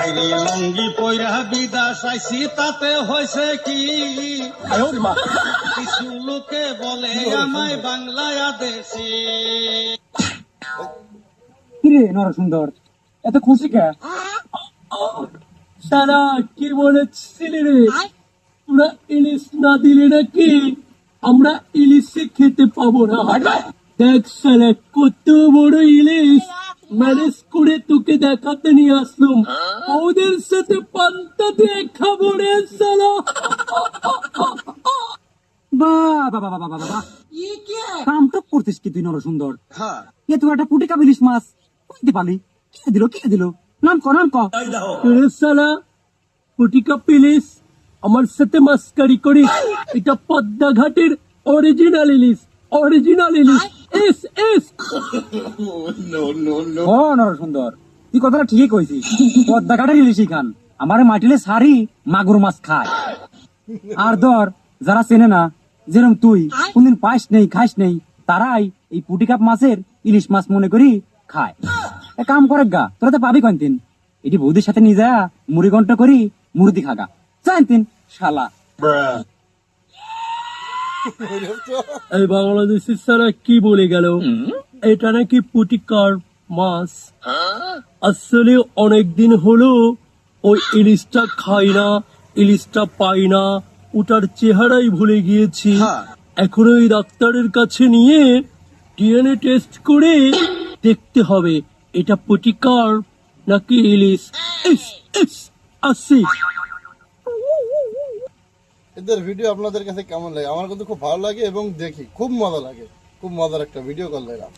বাইরে লঙ্গি পয়রা বিদাস আইছি তাতে হয়েছে কি কিছু লোকে বলে আমায় বাংলায় আদেশি। কিরে নরসুন্দর এত খুশি কে? সারা কি বলেছিলি রে, তোরা ইলিশ না দিলে নাকি আমরা ইলিশে খেতে পাবো না। দেখ সালা কত বড় ইলিশ ম্যানেজ করে তোকে দেখাতে নিয়ে আসলাম, ওদের সাথে পান্তা দিয়ে খাবো রে সালা। বাহ বাবা বাবা বাবা বাবা, কাম তো করছিস কি তুই নরসুন্দর? এ তুই একটা পুটি কাবিলিস মাছ কইতে পারলি? কে দিল নাম ক নাম ক। রে সালা পুটিকা ইলিশ আমার সাথে মাস্কারি করিস? এটা পদ্মা ঘাটের অরিজিনাল ইলিশ, অরিজিনাল ইলিশ। এস এস ও নরসুন্দর তুই কথাটা ঠিকই কইছিস, পদ্মা ঘাটের ইলিশই খান, আমারে মাটিলে সারি মাগুর মাছ খায়। আর ধর যারা চেনে না, যেরকম তুই কোনদিন পাইস নেই খাইস নেই, তারাই এই পুটি কাপ মাছের ইলিশ মাছ মনে করি খায়। এক কাম করে গা, তোরা তো পাবি কয়দিন এটি বৌদির সাথে নিয়ে যা মুড়ি ঘন্ট করি মুড়ি খাগা জানতিন শালা। এই বাংলাদেশের সারা কি বলে গেল, এটা নাকি পুটিকার মাছ। আসলে অনেকদিন হলো ওই ইলিশটা খাই না, ইলিশটা পাই না, ওটার চেহারাই ভুলে গিয়েছি। এখন ওই ডাক্তারের কাছে নিয়ে ডিএনএ টেস্ট করে দেখতে হবে এটা পুটিকার নাকি ইলিশ। আসি। এদের ভিডিও আপনাদের কাছে কেমন লাগে? আমার কিন্তু খুব ভালো লাগে এবং দেখি খুব মজা লাগে, খুব মজার একটা ভিডিও করলে এরা।